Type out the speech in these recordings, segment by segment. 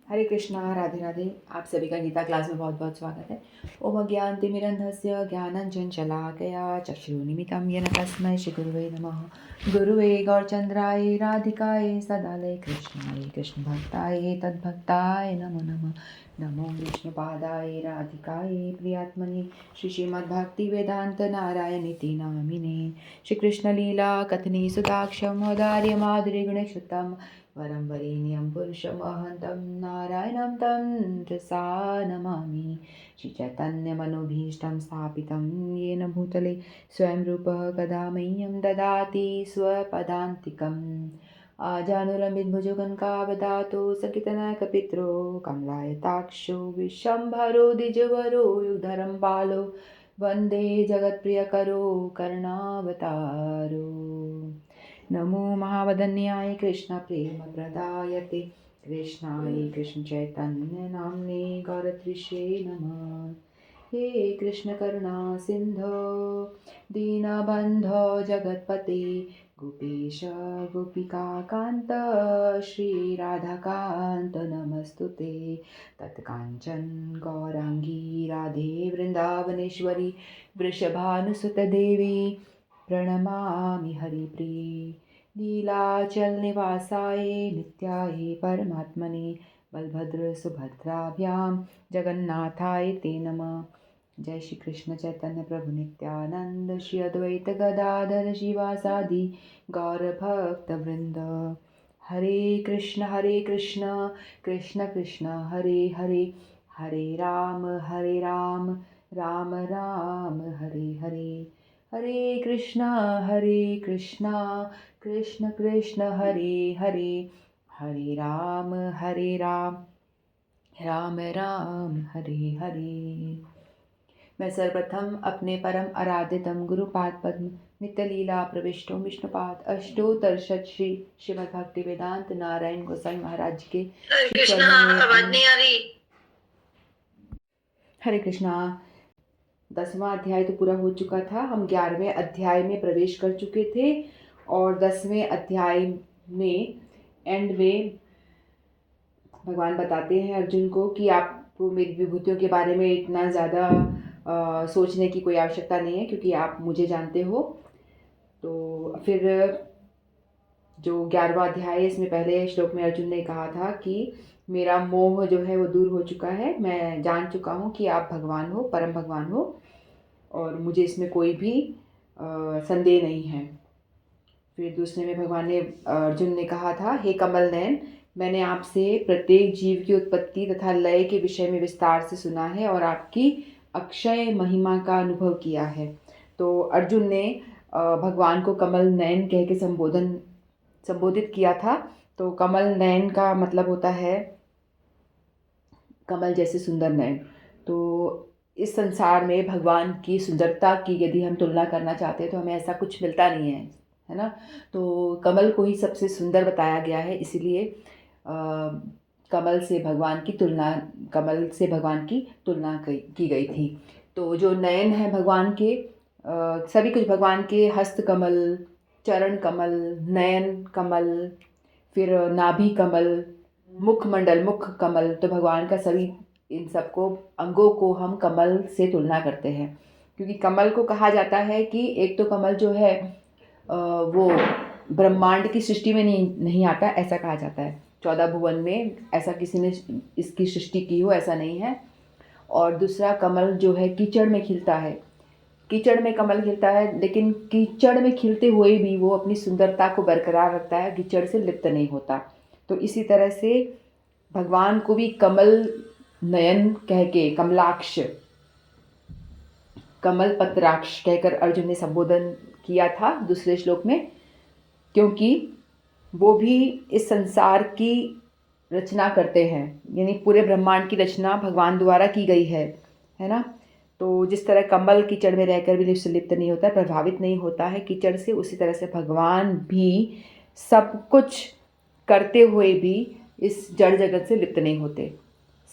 हरे कृष्णा, राधे राधे। आप सभी का गीता क्लास में बहुत बहुत स्वागत है। ओम अज्ञानतिमिरन्धस्य ज्ञानाञ्जनशलाकया चक्षुरुन्मिलितं येन तस्मै श्रीगुरुवे नमः। गुरुवे गौरचन्द्राय राधिकाय सदालय कृष्णाय कृष्णभक्ताय तद्भक्ताय नमो नमः। नमो विष्णुपादाय राधिकाय प्रियात्मने श्रीमद्भक्तिवेदान्त नारायणीति नामिने। श्रीकृष्णलीला कथने सुताक्षं औदार्य माधुर्यगुणश्रुतं वरं वरेण्यं पुरुषमहन्तं नारायणं तं रसा नमामि। श्रीचैतन्यमनोभीष्टं स्थापितं येन भूतले स्वयं रूपः कदा मह्यं ददाति स्वपदान्तिकम्। आजानुलम्बितभुजगङ्कावदातो सकितनायकपित्रो कमलायताक्षो विश्वम्भरो द्विजवरो युगधरं बालो वन्दे जगत्प्रियकरो करुणावतारो। नमो महावदन्याय कृष्णप्रेमप्रदायते कृष्णाय कृष्णचैतन्यनाम्ने गौरत्रिषे नमः। हे कृष्ण करुणा सिन्धो दीनबन्धो जगत्पते गोपेश गोपिकान्त श्रीराधाकान्त नमस्तुते। तत्काञ्चन गौराङ्गी राधे वृन्दावनेश्वरी वृषभानुसुत देवी प्रणमामि हरिप्रिये। नीलाचलनिवासाय नित्याय परमात्मने बलभद्र सुभद्राभ्यां जगन्नाथाय ते नमः। जय श्री कृष्ण चैतन्य प्रभु नित्यानंद श्री अद्वैत गदाधर शिवासादि गौर भक्त वृंद। हरे कृष्ण कृष्ण कृष्ण हरे हरे, हरे राम राम राम हरे हरे। हरे कृष्ण कृष्ण कृष्ण हरे हरे, हरे राम राम राम हरे हरे। मैं सर्वप्रथम अपने परम आराध्यतम गुरुपाद पद्म नित्य लीला प्रविष्टो विष्णुपाद अष्टोत्तरशत श्री श्रीमद् भक्ति वेदांत नारायण गोसाई महाराज के कृष्णा आवाज नहीं आ रही। हरे कृष्णा। 10वां अध्याय तो पूरा हो चुका था। हम 11वें अध्याय में प्रवेश कर चुके थे और 10वें अध्याय में एंड में भगवान बताते हैं अर्जुन को कि आपको मेरी विभूतियों के बारे में इतना ज़्यादा सोचने की कोई आवश्यकता नहीं है क्योंकि आप मुझे जानते हो। तो फिर जो 11वां अध्याय है इसमें पहले श्लोक में अर्जुन ने कहा था कि मेरा मोह जो है वो दूर हो चुका है, मैं जान चुका हूँ कि आप भगवान हो, परम भगवान हो और मुझे इसमें कोई भी संदेह नहीं है। फिर दूसरे में भगवान ने अर्जुन ने कहा था, हे कमल नयन, मैंने आपसे प्रत्येक जीव की उत्पत्ति तथा लय के विषय में विस्तार से सुना है और आपकी अक्षय महिमा का अनुभव किया है। तो अर्जुन ने भगवान को कमल नयन कह के संबोधित किया था। तो कमल नयन का मतलब होता है कमल जैसे सुंदर नयन। तो इस संसार में भगवान की सुंदरता की यदि हम तुलना करना चाहते हैं तो हमें ऐसा कुछ मिलता नहीं है ना। तो कमल को ही सबसे सुंदर बताया गया है, इसीलिए कमल से भगवान की तुलना की गई थी। तो जो नयन है भगवान के, सभी कुछ भगवान के हस्त कमल, चरण कमल, नयन कमल, फिर नाभि कमल, मुख कमल, तो भगवान का सभी इन सबको अंगों को हम कमल से तुलना करते हैं क्योंकि कमल को कहा जाता है कि एक तो कमल जो है वो ब्रह्मांड की सृष्टि में नहीं आता, ऐसा कहा जाता है। 14 भुवन में ऐसा किसी ने इसकी सृष्टि की हो ऐसा नहीं है। और दूसरा कमल जो है कीचड़ में खिलता है, कीचड़ में कमल खिलता है, लेकिन कीचड़ में खिलते हुए भी वो अपनी सुंदरता को बरकरार रखता है, कीचड़ से लिप्त नहीं होता। तो इसी तरह से भगवान को भी कमल नयन कह के, कमलाक्ष, कमल पत्राक्ष कहकर अर्जुन ने संबोधन किया था दूसरे श्लोक में, क्योंकि वो भी इस संसार की रचना करते हैं, यानी पूरे ब्रह्मांड की रचना भगवान द्वारा की गई है ना। तो जिस तरह कमल कीचड़ में रहकर भी लिप्त नहीं होता, प्रभावित नहीं होता है कीचड़ से, उसी तरह से भगवान भी सब कुछ करते हुए भी इस जड़ जगत से लिप्त नहीं होते।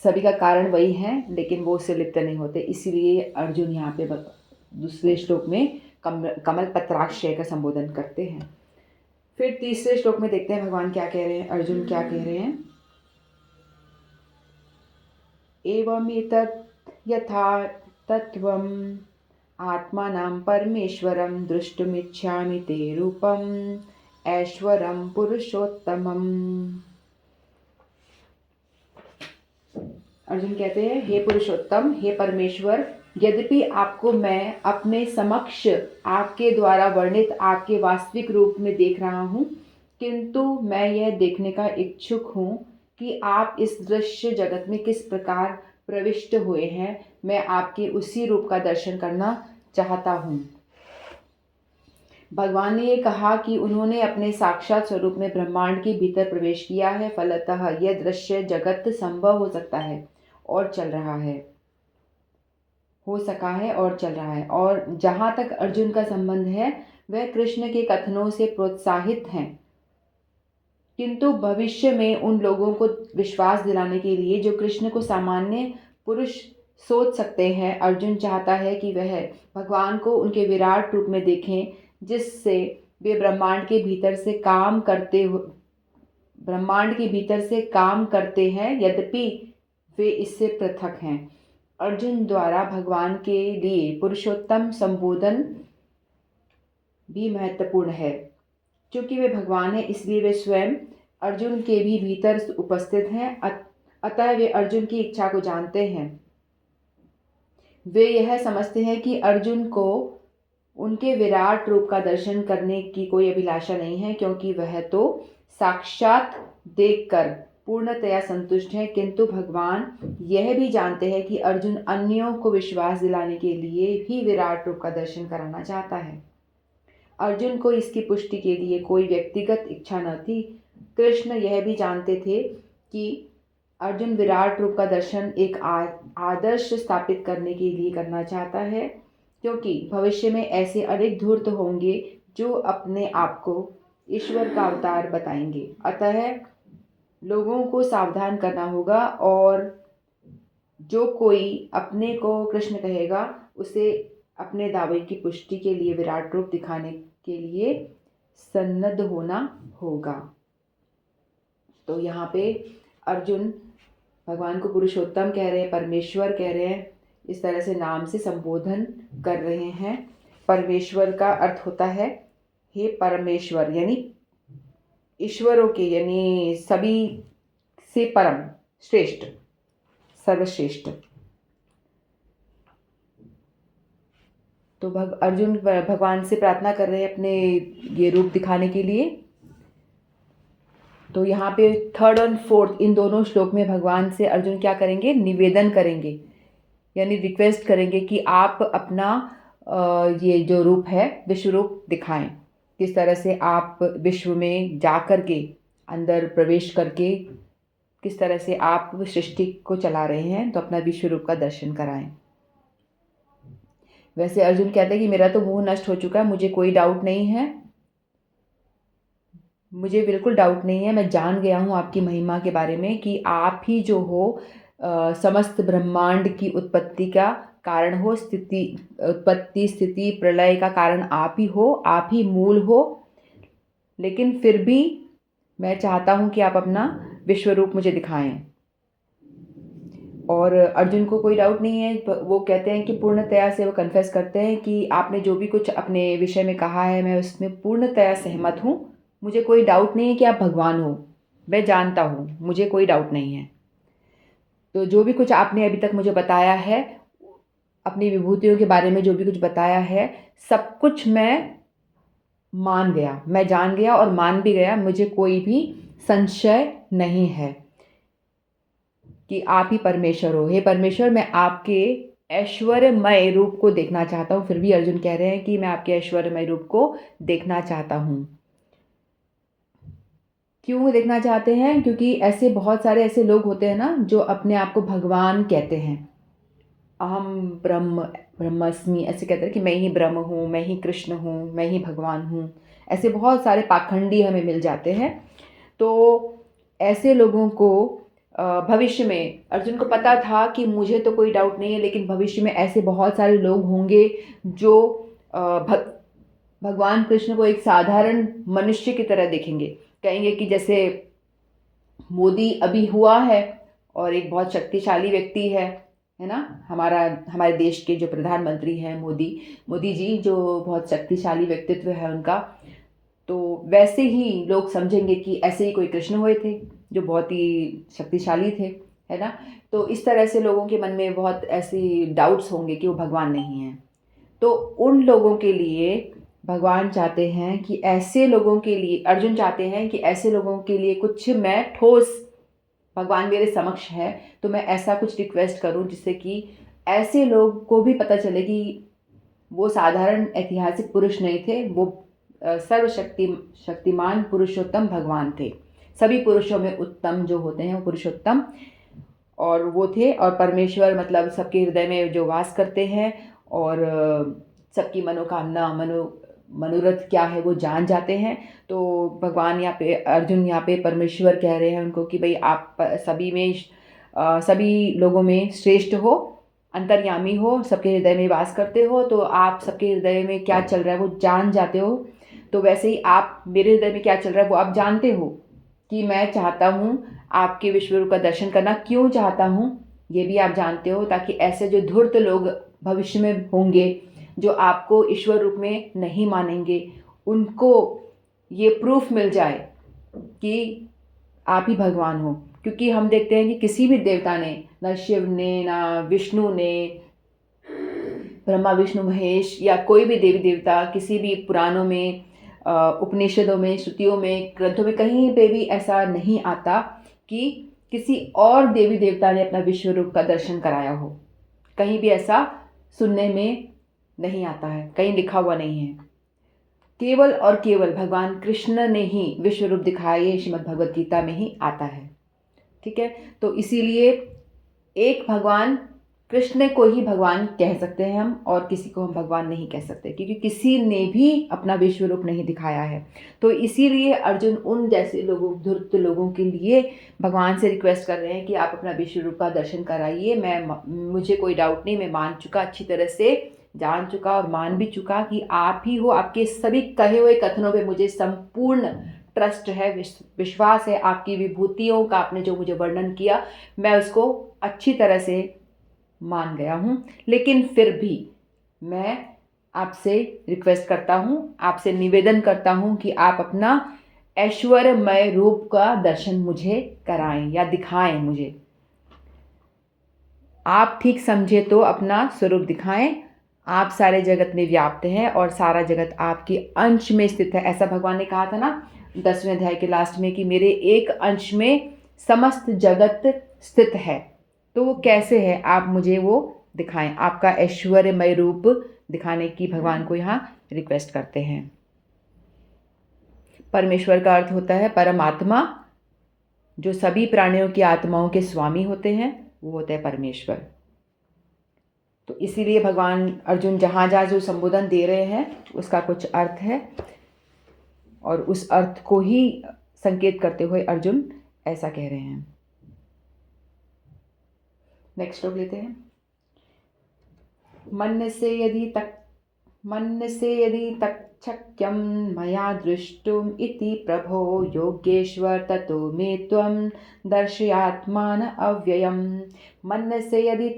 सभी का कारण वही है, लेकिन वो उससे लिप्त नहीं होते। इसीलिए अर्जुन यहाँ पे दूसरे श्लोक में कमल पत्राक्षय का संबोधन करते हैं। फिर तीसरे श्लोक में देखते हैं भगवान क्या कह रहे हैं, अर्जुन क्या कह रहे हैं। एवमेतत् यथा तत्त्वम् आत्मानं परमेश्वरं द्रष्टुमिच्छामि ते रूपम् ऐश्वरं पुरुषोत्तमम्। अर्जुन कहते हैं, हे पुरुषोत्तम, हे परमेश्वर, यद्यपि आपको मैं अपने समक्ष आपके द्वारा वर्णित आपके वास्तविक रूप में देख रहा हूँ, किंतु मैं यह देखने का इच्छुक हूँ कि आप इस दृश्य जगत में किस प्रकार प्रविष्ट हुए हैं। मैं आपके उसी रूप का दर्शन करना चाहता हूँ। भगवान ने ये कहा कि उन्होंने अपने साक्षात स्वरूप में ब्रह्मांड के भीतर प्रवेश किया है, फलतः यह दृश्य जगत संभव हो सकता है और चल रहा है, हो सका है और चल रहा है। और जहाँ तक अर्जुन का संबंध है, वह कृष्ण के कथनों से प्रोत्साहित हैं, किंतु भविष्य में उन लोगों को विश्वास दिलाने के लिए जो कृष्ण को सामान्य पुरुष सोच सकते हैं, अर्जुन चाहता है कि वह भगवान को उनके विराट रूप में देखें, जिससे वे ब्रह्मांड के भीतर से काम करते हैं, यद्यपि वे इससे पृथक हैं। अर्जुन द्वारा भगवान के लिए पुरुषोत्तम संबोधन भी महत्वपूर्ण है। क्योंकि वे भगवान हैं, इसलिए वे स्वयं अर्जुन के भी भीतर उपस्थित हैं, अतः वे अर्जुन की इच्छा को जानते हैं। वे यह समझते हैं कि अर्जुन को उनके विराट रूप का दर्शन करने की कोई अभिलाषा नहीं है, क्योंकि वह तो साक्षात देखकर पूर्णतया संतुष्ट है। किंतु भगवान यह भी जानते हैं कि अर्जुन अन्यों को विश्वास दिलाने के लिए भी विराट रूप का दर्शन कराना चाहता है। अर्जुन को इसकी पुष्टि के लिए कोई व्यक्तिगत इच्छा न थी। कृष्ण यह भी जानते थे कि अर्जुन विराट रूप का दर्शन एक आदर्श स्थापित करने के लिए करना चाहता है, क्योंकि भविष्य में ऐसे अनेक धूर्त होंगे जो अपने आप को ईश्वर का अवतार बताएंगे। अतः लोगों को सावधान करना होगा, और जो कोई अपने को कृष्ण कहेगा, उसे अपने दावे की पुष्टि के लिए विराट रूप दिखाने के लिए सन्नद्ध होना होगा। तो यहाँ पे अर्जुन भगवान को पुरुषोत्तम कह रहे हैं, परमेश्वर कह रहे हैं, इस तरह से नाम से संबोधन कर रहे हैं। परमेश्वर का अर्थ होता है हे परमेश्वर, यानी ईश्वरों के, यानी सभी से परम, श्रेष्ठ, सर्वश्रेष्ठ। तो अर्जुन भगवान से प्रार्थना कर रहे हैं अपने ये रूप दिखाने के लिए। तो यहाँ पे 3rd और 4th इन दोनों श्लोक में भगवान से अर्जुन क्या करेंगे, निवेदन करेंगे, यानी रिक्वेस्ट करेंगे कि आप अपना ये जो रूप है विश्व रूप दिखाएं। किस तरह से आप विश्व में जा कर के, अंदर प्रवेश करके, किस तरह से आप सृष्टि को चला रहे हैं, तो अपना विश्व रूप का दर्शन कराएं। वैसे अर्जुन कहते हैं कि मेरा तो मोह नष्ट हो चुका है, मुझे कोई डाउट नहीं है, मुझे बिल्कुल डाउट नहीं है। मैं जान गया हूँ आपकी महिमा के बारे में कि आप ही जो हो समस्त ब्रह्मांड की उत्पत्ति का कारण हो, उत्पत्ति स्थिति प्रलय का कारण आप ही हो, आप ही मूल हो। लेकिन फिर भी मैं चाहता हूँ कि आप अपना विश्व रूप मुझे दिखाएं। और अर्जुन को कोई डाउट नहीं है, वो कहते हैं कि पूर्णतया से वो कन्फेस करते हैं कि आपने जो भी कुछ अपने विषय में कहा है, मैं उसमें पूर्णतया सहमत हूँ। मुझे कोई डाउट नहीं है कि आप भगवान हो, मैं जानता हूँ, मुझे कोई डाउट नहीं है। तो जो भी कुछ आपने अभी तक मुझे बताया है, अपनी विभूतियों के बारे में जो भी कुछ बताया है, सब कुछ मैं मान गया, मैं जान गया और मान भी गया। मुझे कोई भी संशय नहीं है कि आप ही परमेश्वर हो। हे परमेश्वर, मैं आपके ऐश्वर्यमय रूप को देखना चाहता हूँ। फिर भी अर्जुन कह रहे हैं कि मैं आपके ऐश्वर्यमय रूप को देखना चाहता हूँ। क्यों देखना चाहते हैं? क्योंकि ऐसे बहुत सारे ऐसे लोग होते हैं ना, जो अपने आप को भगवान कहते हैं। अहम ब्रह्मस्मि, ऐसे कहते हैं कि मैं ही ब्रह्म हूँ, मैं ही कृष्ण हूँ, मैं ही भगवान हूँ। ऐसे बहुत सारे पाखंडी हमें मिल जाते हैं। तो ऐसे लोगों को भविष्य में, अर्जुन को पता था कि मुझे तो कोई डाउट नहीं है, लेकिन भविष्य में ऐसे बहुत सारे लोग होंगे जो भगवान कृष्ण को एक साधारण मनुष्य की तरह देखेंगे। कहेंगे कि जैसे मोदी अभी हुआ है और एक बहुत शक्तिशाली व्यक्ति है ना, हमारे देश के जो प्रधानमंत्री हैं मोदी जी, जो बहुत शक्तिशाली व्यक्तित्व है उनका। तो वैसे ही लोग समझेंगे कि ऐसे ही कोई कृष्ण हुए थे जो बहुत ही शक्तिशाली थे, है ना। तो इस तरह से लोगों के मन में बहुत ऐसी डाउट्स होंगे कि वो भगवान नहीं है। तो उन लोगों के लिए भगवान चाहते हैं कि ऐसे लोगों के लिए, अर्जुन चाहते हैं कि ऐसे लोगों के लिए कुछ मैं ठोस, भगवान मेरे समक्ष है तो मैं ऐसा कुछ रिक्वेस्ट करूं जिससे कि ऐसे लोग को भी पता चले कि वो साधारण ऐतिहासिक पुरुष नहीं थे, वो शक्तिमान पुरुषोत्तम भगवान थे। सभी पुरुषों में उत्तम जो होते हैं वो पुरुषोत्तम और वो थे। और परमेश्वर मतलब सबके हृदय में जो वास करते हैं और सबकी मनोकामना मनोरथ क्या है वो जान जाते हैं। तो भगवान यहाँ पे, अर्जुन यहाँ पे परमेश्वर कह रहे हैं उनको कि भाई आप सभी लोगों में श्रेष्ठ हो, अंतर्यामी हो, सबके हृदय में वास करते हो, तो आप सबके हृदय में क्या चल रहा है वो जान जाते हो। तो वैसे ही आप मेरे हृदय में क्या चल रहा है वो आप जानते हो कि मैं चाहता हूँ आपके विश्व रूप का दर्शन करना, क्यों चाहता हूँ ये भी आप जानते हो, ताकि ऐसे जो धूर्त लोग भविष्य में होंगे जो आपको ईश्वर रूप में नहीं मानेंगे, उनको ये प्रूफ मिल जाए कि आप ही भगवान हो। क्योंकि हम देखते हैं कि किसी भी देवता ने, ना शिव ने, ना विष्णु ने, ब्रह्मा विष्णु महेश या कोई भी देवी देवता किसी भी पुराणों में, उपनिषदों में, श्रुतियों में, ग्रंथों में कहीं पे भी ऐसा नहीं आता कि किसी और देवी देवता ने अपना विश्व रूप का दर्शन कराया हो। कहीं भी ऐसा सुनने में नहीं आता है, कहीं लिखा हुआ नहीं है। केवल और केवल भगवान कृष्ण ने ही विश्व रूप दिखाया, ये श्रीमद् भगवद गीता में ही आता है। ठीक है, तो इसीलिए एक भगवान कृष्ण को ही भगवान कह सकते हैं हम, और किसी को हम भगवान नहीं कह सकते, क्योंकि किसी ने भी अपना विश्व रूप नहीं दिखाया है। तो इसीलिए अर्जुन उन जैसे लोगों, धूर्त लोगों के लिए भगवान से रिक्वेस्ट कर रहे हैं कि आप अपना विश्व रूप का दर्शन कराइए। मुझे कोई डाउट नहीं, मैं मान चुका, अच्छी तरह से जान चुका और मान भी चुका कि आप ही हो। आपके सभी कहे हुए कथनों पे मुझे संपूर्ण ट्रस्ट है, विश्वास है। आपकी विभूतियों का आपने जो मुझे वर्णन किया, मैं उसको अच्छी तरह से मान गया हूँ। लेकिन फिर भी मैं आपसे रिक्वेस्ट करता हूँ, आपसे निवेदन करता हूँ कि आप अपना ऐश्वर्यमय रूप का दर्शन मुझे कराएं या दिखाएं मुझे। आप ठीक समझे तो अपना स्वरूप दिखाएं। आप सारे जगत में व्याप्त हैं और सारा जगत आपके अंश में स्थित है। ऐसा भगवान ने कहा था ना 10वें अध्याय के लास्ट में कि मेरे एक अंश में समस्त जगत स्थित है। तो वो कैसे है, आप मुझे वो दिखाएं। आपका ऐश्वर्यमय रूप दिखाने की भगवान को यहाँ रिक्वेस्ट करते हैं। परमेश्वर का अर्थ होता है परमात्मा, जो सभी प्राणियों की आत्माओं के स्वामी होते हैं, वो होता है परमेश्वर। तो इसीलिए भगवान अर्जुन जहाँ जहाँ जो संबोधन दे रहे हैं उसका कुछ अर्थ है, और उस अर्थ को ही संकेत करते हुए अर्जुन ऐसा कह रहे हैं। नेक्स्ट श्लोक लेते हैं। मन से यदि तच्छक्यं मया दृष्टुम इति प्रभो योगेश्वर ततो मे त्वं दर्शयात्मान अव्ययम्। मन से यदि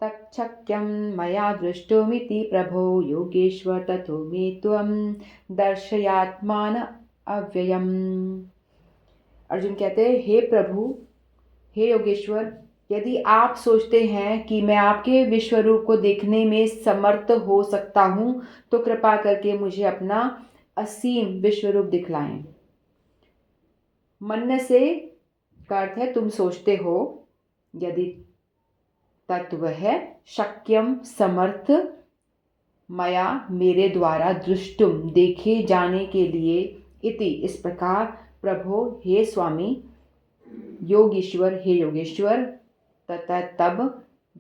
तच्छक्यं मया दृष्टुमिति प्रभो योगेश्वर ततो मे त्वं दर्शयात्मान अव्ययम्। अर्जुन कहते हैं, हे प्रभु, हे योगेश्वर, यदि आप सोचते हैं कि मैं आपके विश्व रूप को देखने में समर्थ हो सकता हूं, तो कृपा करके मुझे अपना असीम विश्व रूप दिखलाएं। मन से का अर्थ है तुम सोचते हो, यदि तत्व है शक्यम समर्थ, मया मेरे द्वारा दृष्टुम देखे जाने के लिए, इति इस प्रकार, प्रभो हे स्वामी, योगीश्वर हे योगेश्वर, तथा तब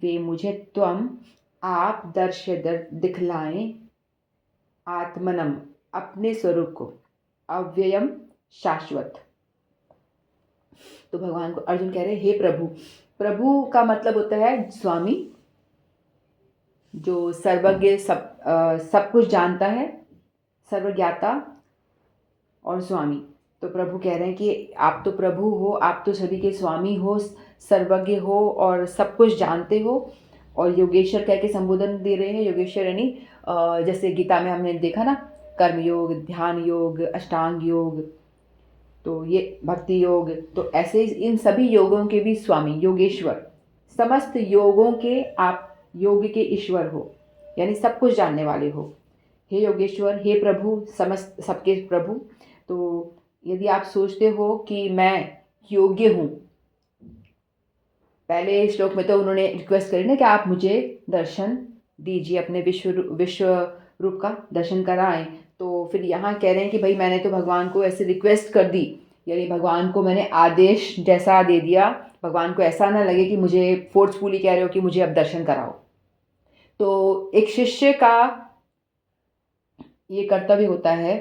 वे मुझे त्वम आप दिखलाएं, आत्मनम अपने स्वरूप को, अव्ययम शाश्वत। तो भगवान को अर्जुन कह रहे, हे प्रभु। प्रभु का मतलब होता है स्वामी, जो सर्वज्ञ, सब कुछ जानता है, सर्वज्ञाता और स्वामी। तो प्रभु कह रहे हैं कि आप तो प्रभु हो, आप तो सभी के स्वामी हो, सर्वज्ञ हो और सब कुछ जानते हो। और योगेश्वर कह के संबोधन दे रहे हैं। योगेश्वर यानी जैसे गीता में हमने देखा ना, कर्म योग, ध्यान योग, अष्टांग योग, तो ये भक्ति योग, तो ऐसे इन सभी योगों के भी स्वामी योगेश्वर, समस्त योगों के आप योग के ईश्वर हो, यानी सब कुछ जानने वाले हो। हे योगेश्वर, हे प्रभु, समस्त सबके प्रभु। तो यदि आप सोचते हो कि मैं योग्य हूँ, पहले श्लोक में तो उन्होंने रिक्वेस्ट करी ना कि आप मुझे दर्शन दीजिए, अपने विश्व रूप का दर्शन कराएं। तो फिर यहाँ कह रहे हैं कि भाई मैंने तो भगवान को ऐसे रिक्वेस्ट कर दी, यानी भगवान को मैंने आदेश जैसा दे दिया। भगवान को ऐसा ना लगे कि मुझे फोर्सफुली कह रहे हो कि मुझे अब दर्शन कराओ। तो एक शिष्य का ये कर्तव्य होता है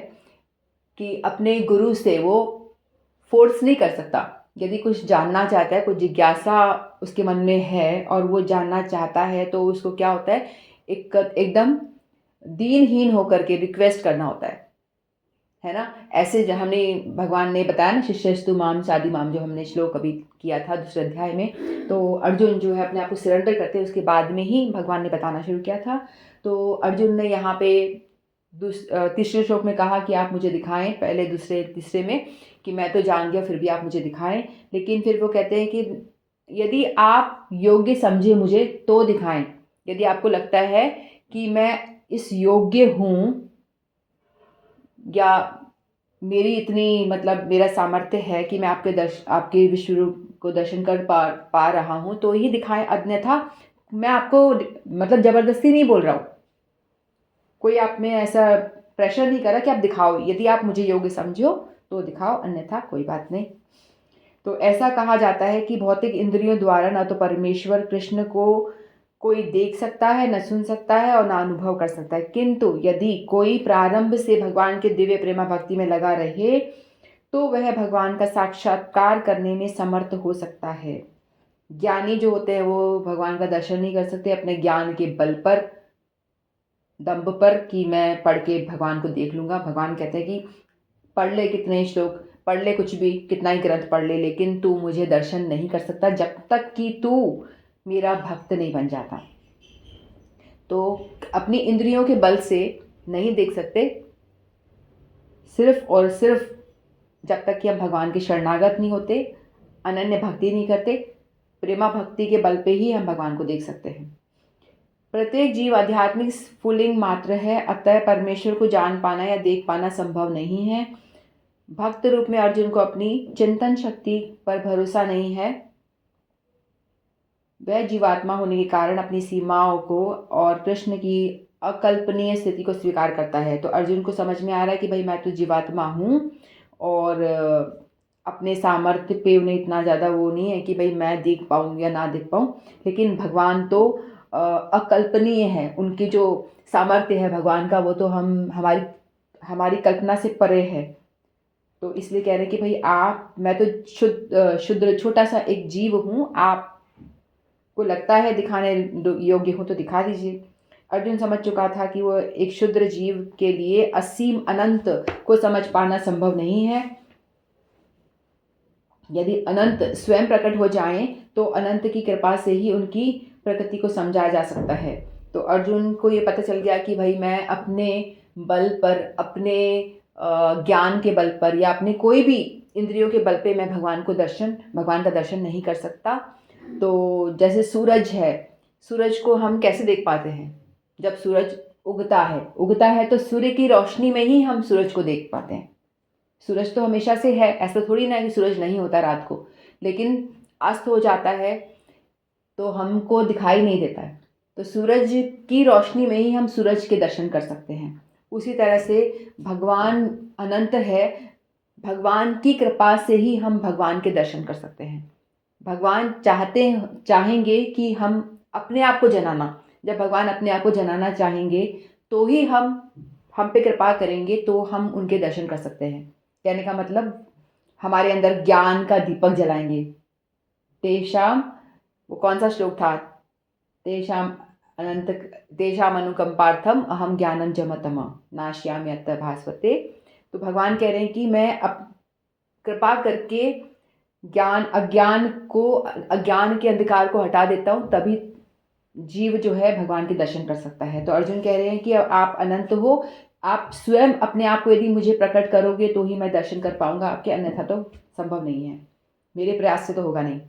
कि अपने गुरु से वो फोर्स नहीं कर सकता। यदि कुछ जानना चाहता है, कुछ जिज्ञासा उसके मन में है और वो जानना चाहता है, तो उसको क्या होता है, एकदम दीनहीन होकर के रिक्वेस्ट करना होता है ना। ऐसे जो हमने भगवान ने बताया ना, शिष्यस्तु माम साधि माम, जो हमने श्लोक अभी किया था दूसरे अध्याय में। तो अर्जुन जो है अपने आप को सरेंडर करते हैं, उसके बाद में ही भगवान ने बताना शुरू किया था। तो अर्जुन ने यहाँ पे तीसरे श्लोक में कहा कि आप मुझे दिखाएं, पहले दूसरे तीसरे में कि मैं तो जान गया फिर भी आप मुझे दिखाएं। लेकिन फिर वो कहते हैं कि यदि आप योग्य समझे मुझे तो दिखाएं। यदि आपको लगता है कि मैं इस योग्य हूँ या मेरी इतनी मतलब मेरा सामर्थ्य है कि मैं आपके विश्व रूप को दर्शन कर पा रहा हूँ, तो ही दिखाएं, अन्यथा मैं आपको मतलब ज़बरदस्ती नहीं बोल रहा हूँ, कोई आप में ऐसा प्रेशर नहीं करा कि आप दिखाओ। यदि आप मुझे योग्य समझो तो दिखाओ, अन्यथा कोई बात नहीं। तो ऐसा कहा जाता है कि भौतिक इंद्रियों द्वारा न तो परमेश्वर कृष्ण को कोई देख सकता है, न सुन सकता है और न अनुभव कर सकता है, किंतु यदि कोई प्रारंभ से भगवान के दिव्य प्रेमा भक्ति में लगा रहे तो वह भगवान का साक्षात्कार करने में समर्थ हो सकता है। ज्ञानी जो होते हैं वो भगवान का दर्शन नहीं कर सकते अपने ज्ञान के बल पर, दंभ पर, कि मैं पढ़ के भगवान को देख लूँगा। भगवान कहते हैं कि पढ़ ले कितने श्लोक, पढ़ ले कुछ भी, कितना ही ग्रंथ पढ़ ले, लेकिन तू मुझे दर्शन नहीं कर सकता जब तक कि तू मेरा भक्त नहीं बन जाता। तो अपनी इंद्रियों के बल से नहीं देख सकते, सिर्फ और सिर्फ जब तक कि हम भगवान के शरणागत नहीं होते, अनन्य भक्ति नहीं करते, प्रेमा भक्ति के बल पे ही हम भगवान को देख सकते हैं। प्रत्येक जीव आध्यात्मिक स्फुलिंग मात्र है, अतः परमेश्वर को जान पाना या देख पाना संभव नहीं है। भक्त रूप में अर्जुन को अपनी चिंतन शक्ति पर भरोसा नहीं है। वह जीवात्मा होने के कारण अपनी सीमाओं को और कृष्ण की अकल्पनीय स्थिति को स्वीकार करता है। तो अर्जुन को समझ में आ रहा है कि भाई मैं तो जीवात्मा हूँ और अपने सामर्थ्य पे उन्हें इतना ज़्यादा वो नहीं है कि भाई मैं देख पाऊँ या ना देख पाऊँ, लेकिन भगवान तो अकल्पनीय है। उनकी जो सामर्थ्य है भगवान का, वो तो हमारी कल्पना से परे है। तो इसलिए कह रहे हैं कि भाई मैं तो शुद्र छोटा सा एक जीव हूँ, आपको लगता है दिखाने योग्य हूँ तो दिखा दीजिए। अर्जुन समझ चुका था कि वो एक शुद्र जीव के लिए असीम अनंत को समझ पाना संभव नहीं है। यदि अनंत स्वयं प्रकट हो जाएं तो अनंत की कृपा से ही उनकी प्रकृति को समझा जा सकता है। तो अर्जुन को ये पता चल गया कि भाई मैं अपने बल पर, अपने ज्ञान के बल पर या अपने कोई भी इंद्रियों के बल पे मैं भगवान का दर्शन नहीं कर सकता। तो जैसे सूरज है, सूरज को हम कैसे देख पाते हैं? जब सूरज उगता है तो सूर्य की रोशनी में ही हम सूरज को देख पाते हैं। सूरज तो हमेशा से है, ऐसा थोड़ी ना कि सूरज नहीं होता रात को, लेकिन अस्त हो जाता है तो हमको दिखाई नहीं देता है। तो सूरज की रोशनी में ही हम सूरज के दर्शन कर सकते हैं। उसी तरह से भगवान अनंत है, भगवान की कृपा से ही हम भगवान के दर्शन कर सकते हैं। भगवान चाहेंगे कि हम अपने आप को जनाना, जब भगवान अपने आप को जनाना चाहेंगे तो ही हम पे कृपा करेंगे, तो हम उनके दर्शन कर सकते हैं। कहने का मतलब हमारे अंदर ज्ञान का दीपक जलाएंगे। तेषाम, वो कौन सा श्लोक था? तेषाम अनुकंपार्थम अहम ज्ञानम जमतम नाश्यामि अत्थ भास्वते। तो भगवान कह रहे हैं कि मैं कृपा करके अज्ञान के अंधकार को हटा देता हूँ, तभी जीव जो है भगवान के दर्शन कर सकता है। तो अर्जुन कह रहे हैं कि आप अनंत हो, आप स्वयं अपने आप को यदि मुझे प्रकट करोगे तो ही मैं दर्शन कर पाऊंगा आपके, अन्यथा तो संभव नहीं है, मेरे प्रयास से तो होगा नहीं।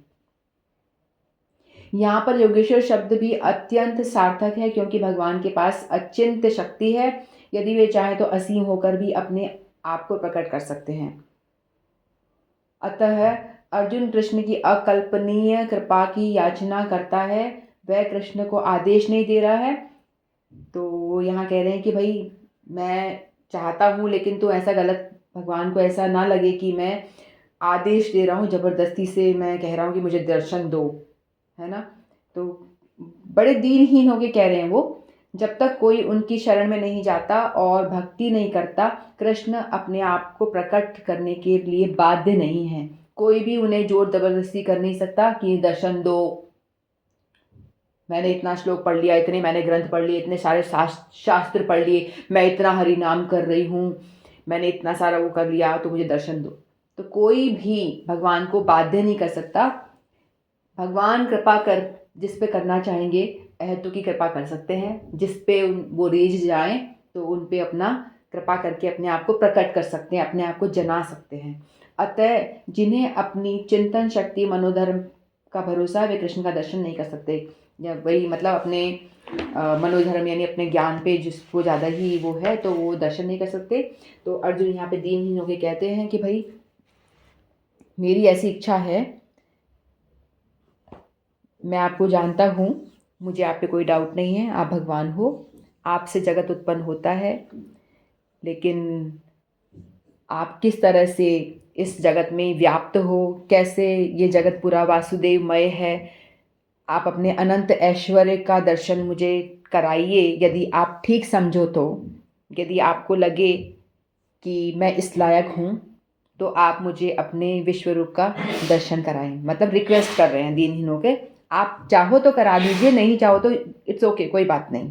यहाँ पर योगेश्वर शब्द भी अत्यंत सार्थक है, क्योंकि भगवान के पास अचिंत शक्ति है। यदि वे चाहे तो असीम होकर भी अपने आप को प्रकट कर सकते हैं। अतः अर्जुन कृष्ण की अकल्पनीय कृपा की याचना करता है, वह कृष्ण को आदेश नहीं दे रहा है। तो यहाँ कह रहे हैं कि भाई मैं चाहता हूँ, लेकिन तो ऐसा गलत, भगवान को ऐसा ना लगे कि मैं आदेश दे रहा हूँ, ज़बरदस्ती से मैं कह रहा हूँ कि मुझे दर्शन दो, है ना। तो बड़े दीनहीन होके कह रहे हैं वो, जब तक कोई उनकी शरण में नहीं जाता और भक्ति नहीं करता, कृष्ण अपने आप को प्रकट करने के लिए बाध्य नहीं है। कोई भी उन्हें जोर जबरदस्ती कर नहीं सकता कि दर्शन दो, मैंने इतना श्लोक पढ़ लिया, इतने मैंने ग्रंथ पढ़ लिए, इतने सारे शास्त्र पढ़ लिए, मैं इतना हरि नाम कर रही हूँ, मैंने इतना सारा वो कर लिया, तो मुझे दर्शन दो। तो कोई भी भगवान को बाध्य नहीं कर सकता। भगवान कृपा कर जिस पे करना चाहेंगे अहेतु की कृपा कर सकते हैं, जिस पे वो रीझ जाएं तो उन पे अपना कृपा करके अपने आप को प्रकट कर सकते हैं, अपने आप को जना सकते हैं। अतः जिन्हें अपनी चिंतन शक्ति मनोधर्म का भरोसा है, वे कृष्ण का दर्शन नहीं कर सकते। या वही मतलब अपने मनोधर्म यानी अपने ज्ञान पे जिसको ज़्यादा ही वो है, तो वो दर्शन नहीं कर सकते। तो अर्जुन यहाँ पे दीनहीन होकर कहते हैं कि भाई मेरी ऐसी इच्छा है, मैं आपको जानता हूँ, मुझे आप पे कोई डाउट नहीं है, आप भगवान हो, आपसे जगत उत्पन्न होता है, लेकिन आप किस तरह से इस जगत में व्याप्त हो, कैसे ये जगत पूरा वासुदेवमय है, आप अपने अनंत ऐश्वर्य का दर्शन मुझे कराइए। यदि आप ठीक समझो तो, यदि आपको लगे कि मैं इस लायक हूँ, तो आप मुझे अपने विश्व रूप का दर्शन कराएं। मतलब रिक्वेस्ट कर रहे हैं दीनहीन होके, आप चाहो तो करा दीजिए, नहीं चाहो तो इट्स ओके, कोई बात नहीं।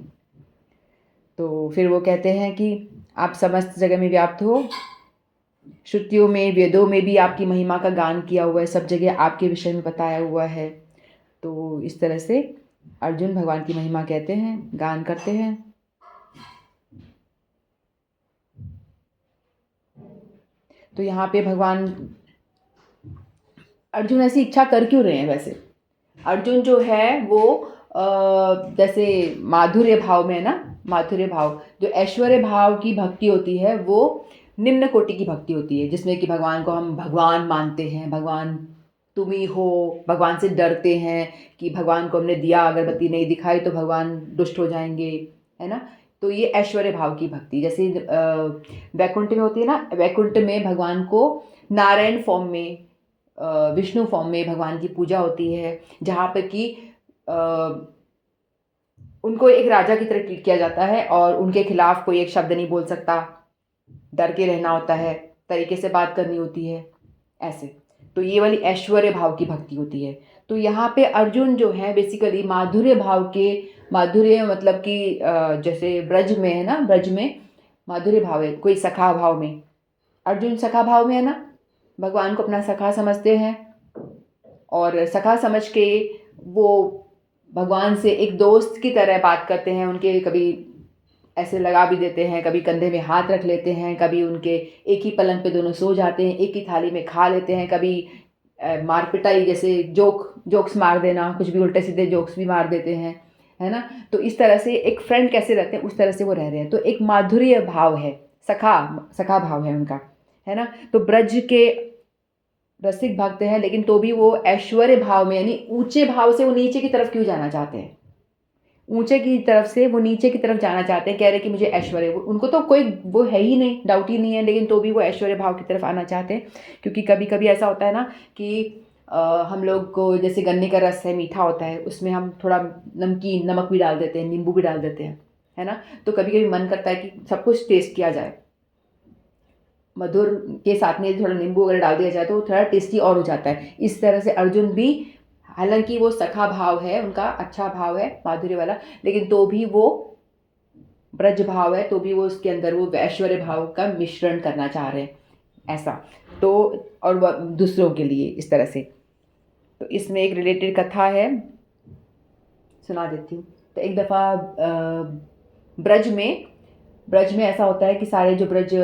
तो फिर वो कहते हैं कि आप समस्त जगह में व्याप्त हो, श्रुतियों में वेदों में भी आपकी महिमा का गान किया हुआ है, सब जगह आपके विषय में बताया हुआ है। तो इस तरह से अर्जुन भगवान की महिमा कहते हैं, गान करते हैं। तो यहाँ पे भगवान अर्जुन ऐसी इच्छा कर क्यों रहे हैं? वैसे अर्जुन जो है वो जैसे माधुर्य भाव में है ना, माधुर्य भाव, जो ऐश्वर्य भाव की भक्ति होती है वो निम्न कोटि की भक्ति होती है, जिसमें कि भगवान को हम भगवान मानते हैं, भगवान तुम ही हो, भगवान से डरते हैं कि भगवान को हमने दिया अगरबत्ती नहीं दिखाई तो भगवान दुष्ट हो जाएंगे, है ना। तो ये ऐश्वर्य भाव की भक्ति जैसे वैकुंठ में होती है ना, वैकुंठ में भगवान को नारायण फॉर्म में, विष्णु फॉर्म में भगवान की पूजा होती है, जहाँ पर कि उनको एक राजा की तरह ट्रीट किया जाता है और उनके खिलाफ कोई एक शब्द नहीं बोल सकता, डर के रहना होता है, तरीके से बात करनी होती है, ऐसे। तो ये वाली ऐश्वर्य भाव की भक्ति होती है। तो यहाँ पे अर्जुन जो है बेसिकली माधुर्य भाव के, माधुर्य मतलब कि जैसे ब्रज में है ना, ब्रज में माधुर्य भाव है, कोई सखा भाव में, अर्जुन सखा भाव में है ना, भगवान को अपना सखा समझते हैं और सखा समझ के वो भगवान से एक दोस्त की तरह बात करते हैं, उनके कभी ऐसे लगा भी देते हैं, कभी कंधे में हाथ रख लेते हैं, कभी उनके एक ही पलंग पे दोनों सो जाते हैं, एक ही थाली में खा लेते हैं, कभी मार पिटाई जैसे जोक्स मार देना, कुछ भी उल्टे सीधे जोक्स भी मार देते हैं, है ना। तो इस तरह से एक फ्रेंड कैसे रहते हैं उस तरह से वो रह रहे हैं। तो एक माधुर्य भाव है, सखा भाव है उनका, है ना। तो ब्रज के रसिक भक्त हैं, लेकिन तो भी वो ऐश्वर्य भाव में यानी ऊंचे भाव से वो नीचे की तरफ क्यों जाना चाहते हैं, ऊंचे की तरफ से वो नीचे की तरफ जाना चाहते हैं, कह रहे कि मुझे ऐश्वर्य, उनको तो कोई वो है ही नहीं, डाउट ही नहीं है, लेकिन तो भी वो ऐश्वर्य भाव की तरफ आना चाहते हैं। क्योंकि कभी कभी ऐसा होता है ना कि हम लोग को जैसे गन्ने का रस है, मीठा होता है, उसमें हम थोड़ा नमकीन नमक भी डाल देते हैं, नींबू भी डाल देते हैं, है ना। तो कभी कभी मन करता है कि सब कुछ टेस्ट किया जाए, मधुर के साथ में थोड़ा नींबू वगैरह डाल दिया जाए तो थोड़ा टेस्टी और हो जाता है। इस तरह से अर्जुन भी, हालांकि वो सखा भाव है उनका, अच्छा भाव है माधुर्य वाला, लेकिन तो भी वो ब्रज भाव है, तो भी वो उसके अंदर वो ऐश्वर्य भाव का मिश्रण करना चाह रहे हैं। ऐसा। तो और दूसरों के लिए इस तरह से। तो इसमें एक रिलेटेड कथा है, सुना देती हूँ। तो एक दफ़ा ब्रज में ऐसा होता है कि सारे जो ब्रज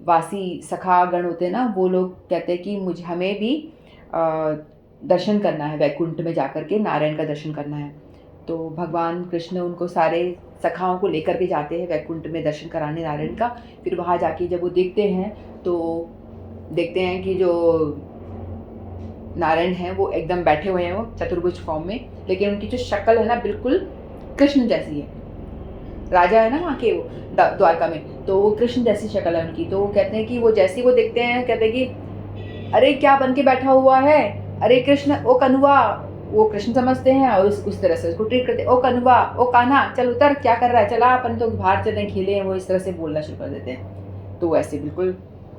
वासी सखा गण होते हैं ना, वो लोग कहते हैं कि मुझे हमें भी दर्शन करना है, वैकुंठ में जाकर के नारायण का दर्शन करना है। तो भगवान कृष्ण उनको सारे सखाओं को लेकर के जाते हैं वैकुंठ में दर्शन कराने नारायण का। फिर वहाँ जाके जब वो देखते हैं तो देखते हैं कि जो नारायण हैं वो एकदम बैठे हुए हैं, वो चतुर्भुज फॉर्म में, लेकिन उनकी जो शक्ल है ना बिल्कुल कृष्ण जैसी है। राजा है ना वहाँ के, वो द्वारका में, तो वो कृष्ण जैसी शक्ल है उनकी। तो वो कहते हैं कि वो जैसे ही वो देखते हैं कहते हैं कि अरे क्या बन के बैठा हुआ है, अरे कृष्ण, ओ कन्हुआ, वो कृष्ण समझते हैं और उस तरह से उसको ट्रीट करते हैं, ओ कन्हुआ, ओ कान्हा, चल उतर, क्या कर रहा है, चला अपन तो बाहर चलें खेलें, वो इस तरह से बोलना शुरू कर देते हैं। तो वैसे बिल्कुल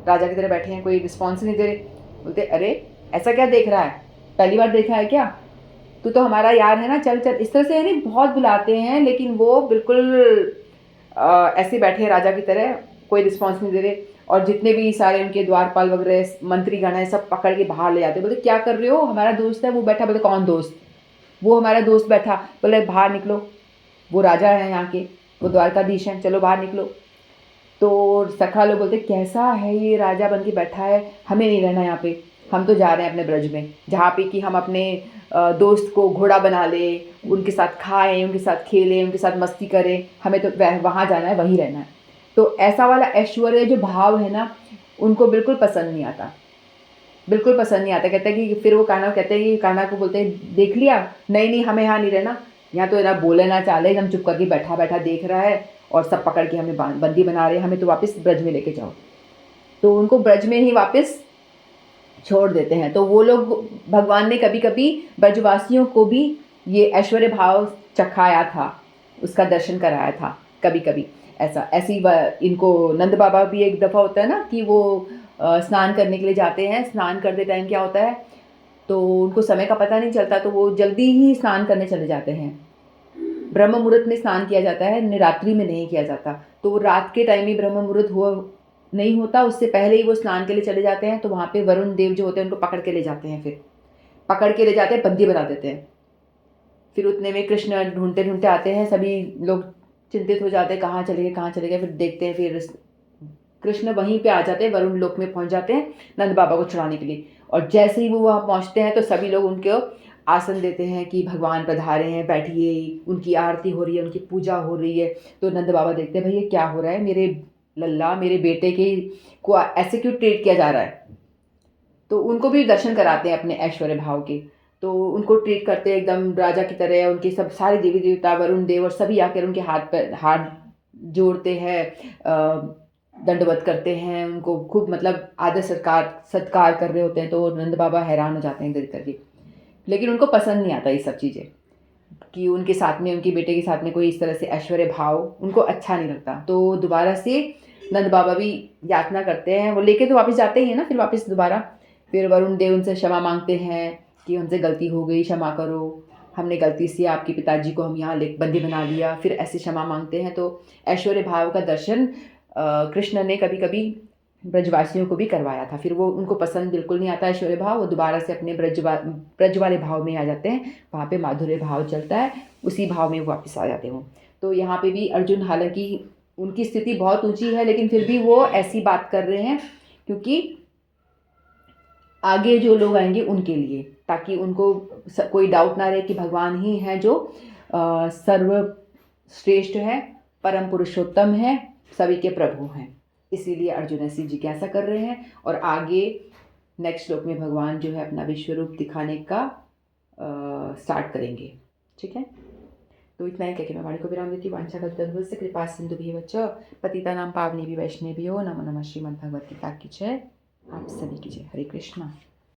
राजा की तरह बैठे हैं, कोई रिस्पॉन्स नहीं दे रहे। बोलते अरे ऐसा क्या देख रहा है, पहली बार देखा है क्या, तू तो हमारा यार है ना, चल चल, इस तरह से यानी बहुत बुलाते हैं, लेकिन वो बिल्कुल ऐसे बैठे हैं राजा की तरह, कोई रिस्पॉन्स नहीं दे रहे। और जितने भी सारे उनके द्वारपाल वगैरह मंत्रीगण हैं सब पकड़ के बाहर ले जाते, बोलते क्या कर रहे हो, हमारा दोस्त है वो बैठा। बोले कौन दोस्त, वो हमारा दोस्त बैठा। बोले बाहर निकलो, वो राजा है यहाँ के, वो द्वारकाधीश हैं, चलो बाहर निकलो। तो सखा लोग बोलते कैसा है ये राजा बन के बैठा है, हमें नहीं रहना यहाँ पे, हम तो जा रहे हैं अपने ब्रज में, जहाँ पे कि हम अपने दोस्त को घोड़ा बना ले, उनके साथ खाएं, उनके साथ खेलें, उनके साथ मस्ती करें, हमें तो वहाँ जाना है, वहीं रहना है। तो ऐसा वाला ऐश्वर्य जो भाव है ना, उनको बिल्कुल पसंद नहीं आता, बिल्कुल पसंद नहीं आता। कहते हैं कि फिर वो कान्हा कहते हैं कि कान्हा को बोलते हैं देख लिया, नहीं नहीं हमें यहाँ नहीं रहना, यहाँ तो ना बोले ना चाले, एकदम चुप करके बैठा बैठा देख रहा है और सब पकड़ के हमें बंदी बना रहे हैं, हमें तो वापस ब्रज में लेके जाओ। तो उनको ब्रज में ही वापस छोड़ देते हैं। तो वो लोग, भगवान ने कभी कभी ब्रजवासियों को भी ये ऐश्वर्य भाव चखाया था, उसका दर्शन कराया था कभी कभी। ऐसी इनको नंद बाबा भी एक दफ़ा होता है ना कि वो स्नान करने के लिए जाते हैं, स्नान करते टाइम क्या होता है तो उनको समय का पता नहीं चलता, तो वो जल्दी ही स्नान करने चले जाते हैं। ब्रह्म मुहूर्त में स्नान किया जाता है, रात्रि में नहीं किया जाता। तो रात के टाइम में ब्रह्म मुहूर्त हुआ नहीं होता, उससे पहले ही वो स्नान के लिए चले जाते हैं। तो वहाँ पे वरुण देव जो होते हैं उनको पकड़ के ले जाते हैं, फिर पकड़ के ले जाते हैं, बंदी बना देते हैं। फिर उतने में कृष्ण ढूंढते ढूंढते आते हैं, सभी लोग चिंतित हो जाते हैं कहाँ चले गए कहाँ चले गए। फिर देखते हैं, फिर कृष्ण वहीं पे आ जाते हैं, वरुण लोक में पहुंच जाते हैं नंद बाबा को छुड़ाने के लिए। और जैसे ही वो वहाँ पहुंचते हैं तो सभी लोग उनको आसन देते हैं कि भगवान पधारे हैं, बैठिए, उनकी आरती हो रही है, उनकी पूजा हो रही है। तो नंद बाबा देखते हैं भैया क्या हो रहा है, मेरे लल्ला, मेरे बेटे के को ऐसे क्यों ट्रीट किया जा रहा है। तो उनको भी दर्शन कराते हैं अपने ऐश्वर्य भाव के, तो उनको ट्रीट करते हैं एकदम राजा की तरह। उनके सब सारे देवी देवता, वरुण देव और सभी आकर उनके हाथ जोड़ते हैं, दंडवत करते हैं, उनको खूब मतलब आदर सत्कार कर रहे होते हैं। तो नंद बाबा हैरान हो जाते हैं देख करके, लेकिन उनको पसंद नहीं आता ये सब चीज़ें कि उनके साथ में, उनके बेटे के साथ में कोई इस तरह से ऐश्वर्य भाव उनको अच्छा नहीं लगता। तो दोबारा से नंद बाबा भी यातना करते हैं, वो लेके तो वापस जाते ही हैं ना, फिर वापस दोबारा फिर वरुण देव उनसे क्षमा मांगते हैं कि उनसे गलती हो गई, क्षमा करो, हमने गलती से आपके पिताजी को हम यहाँ बंदी बना लिया। फिर ऐसे क्षमा मांगते हैं। तो ऐश्वर्य भाव का दर्शन कृष्ण ने कभी कभी ब्रजवासियों को भी करवाया था। फिर वो उनको पसंद बिल्कुल नहीं आता ऐश्वर्य भाव, वो दोबारा से अपने ब्रज वाले भाव में आ जाते हैं, वहाँ पे माधुर्य भाव चलता है, उसी भाव में वापस आ जाते हैं। तो यहाँ पे भी अर्जुन, हालांकि उनकी स्थिति बहुत ऊंची है, लेकिन फिर भी वो ऐसी बात कर रहे हैं क्योंकि आगे जो लोग आएंगे उनके लिए, ताकि उनको कोई डाउट ना रहे कि भगवान ही हैं जो सर्वश्रेष्ठ है, परम पुरुषोत्तम है, सभी के प्रभु हैं। इसीलिए अर्जुन ऐसी जिज्ञासा कर रहे हैं। और आगे नेक्स्ट श्लोक में भगवान जो है अपना विश्व रूप दिखाने का स्टार्ट करेंगे। ठीक है, तो इतना ही कहकर मैं वाणी को विराम देती हूँ। वांछा कल्पतरुभ्यश्च कृपा सिंधुभ्येव च पतितानां पावनेभ्यो वैष्णवेभ्यो नमो नमः। श्रीमद् भगवत गीता की जय। आप सभी की जय। हरे कृष्णा।